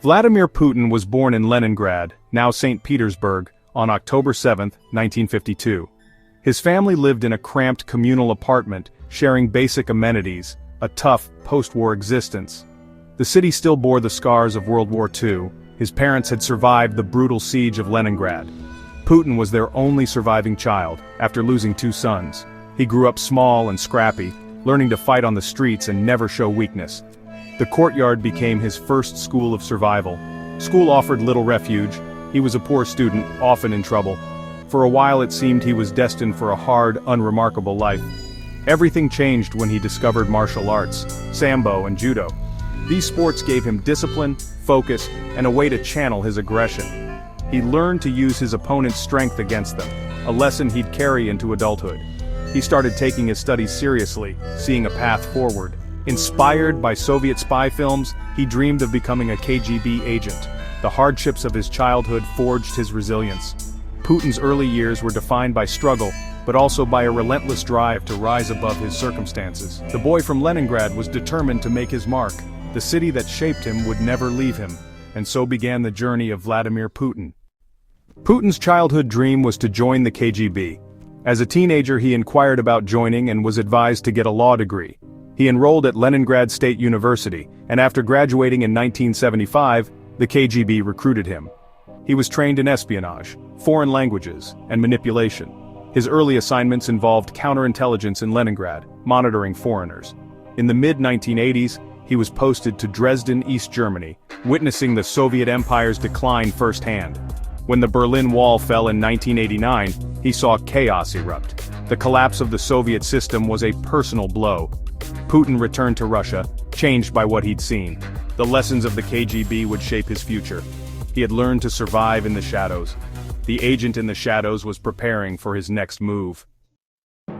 Vladimir Putin was born in Leningrad, now St. Petersburg, on October 7, 1952. His family lived in a cramped communal apartment, sharing basic amenities, a tough, post-war existence. The city still bore the scars of World War II. His parents had survived the brutal siege of Leningrad. Putin was their only surviving child, after losing two sons. He grew up small and scrappy, learning to fight on the streets and never show weakness. The courtyard became his first school of survival. School offered little refuge. He was a poor student, often in trouble. For a while it seemed he was destined for a hard, unremarkable life. Everything changed when he discovered martial arts, sambo and judo. These sports gave him discipline, focus, and a way to channel his aggression. He learned to use his opponent's strength against them, a lesson he'd carry into adulthood. He started taking his studies seriously, seeing a path forward. Inspired by Soviet spy films, he dreamed of becoming a KGB agent. The hardships of his childhood forged his resilience. Putin's early years were defined by struggle, but also by a relentless drive to rise above his circumstances. The boy from Leningrad was determined to make his mark. The city that shaped him would never leave him, and so began the journey of Vladimir Putin. Putin's childhood dream was to join the KGB. As a teenager he inquired about joining and was advised to get a law degree. He enrolled at Leningrad State University, and after graduating in 1975, the KGB recruited him. He was trained in espionage, foreign languages, and manipulation. His early assignments involved counterintelligence in Leningrad, monitoring foreigners. In the mid-1980s, he was posted to Dresden, East Germany, witnessing the Soviet Empire's decline firsthand. When the Berlin Wall fell in 1989, he saw chaos erupt. The collapse of the Soviet system was a personal blow. Putin returned to Russia, changed by what he'd seen. The lessons of the KGB would shape his future. He had learned to survive in the shadows. The agent in the shadows was preparing for his next move.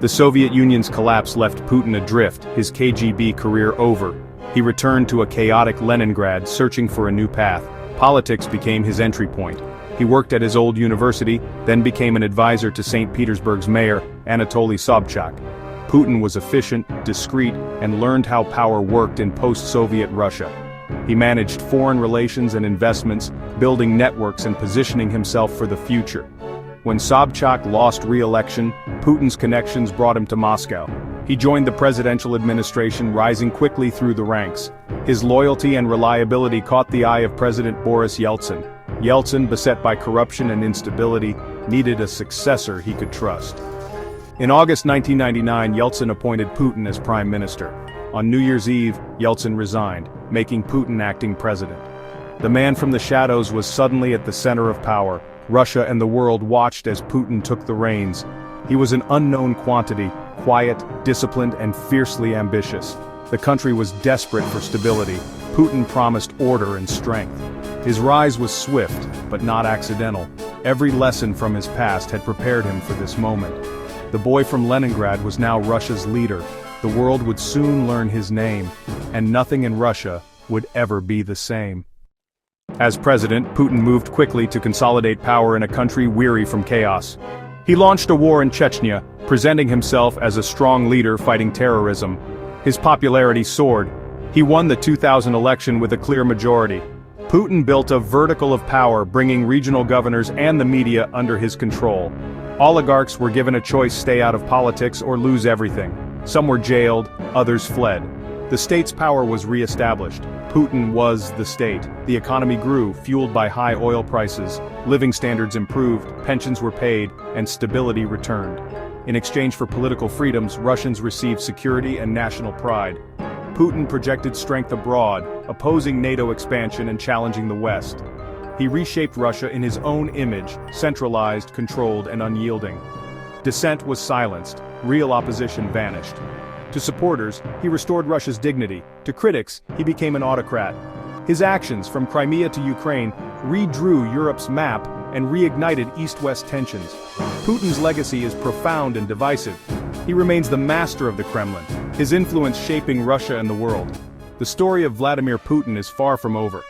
The Soviet Union's collapse left Putin adrift, his KGB career over. He returned to a chaotic Leningrad, searching for a new path. Politics became his entry point. He worked at his old university, then became an advisor to St. Petersburg's mayor, Anatoly Sobchak. Putin was efficient, discreet, and learned how power worked in post-Soviet Russia. He managed foreign relations and investments, building networks and positioning himself for the future. When Sobchak lost re-election, Putin's connections brought him to Moscow. He joined the presidential administration, rising quickly through the ranks. His loyalty and reliability caught the eye of President Boris Yeltsin. Yeltsin, beset by corruption and instability, needed a successor he could trust. In August 1999, Yeltsin appointed Putin as prime minister. On New Year's Eve, Yeltsin resigned, making Putin acting president. The man from the shadows was suddenly at the center of power. Russia and the world watched as Putin took the reins. He was an unknown quantity, quiet, disciplined, and fiercely ambitious. The country was desperate for stability. Putin promised order and strength. His rise was swift, but not accidental. Every lesson from his past had prepared him for this moment. The boy from Leningrad was now Russia's leader. The world would soon learn his name, and nothing in Russia would ever be the same. As president, Putin moved quickly to consolidate power in a country weary from chaos. He launched a war in Chechnya, presenting himself as a strong leader fighting terrorism. His popularity soared. He won the 2000 election with a clear majority. Putin built a vertical of power, bringing regional governors and the media under his control. Oligarchs were given a choice: stay out of politics or lose everything. Some were jailed, others fled. The state's power was re-established. Putin was the state. The economy grew, fueled by high oil prices. Living standards improved, pensions were paid, and stability returned. In exchange for political freedoms, Russians received security and national pride. Putin projected strength abroad, opposing NATO expansion and challenging the West. He reshaped Russia in his own image, centralized, controlled, and unyielding. Dissent was silenced, real opposition vanished. To supporters, he restored Russia's dignity. To critics, he became an autocrat. His actions, from Crimea to Ukraine, redrew Europe's map and reignited East-West tensions. Putin's legacy is profound and divisive. He remains the master of the Kremlin, his influence shaping Russia and the world. The story of Vladimir Putin is far from over.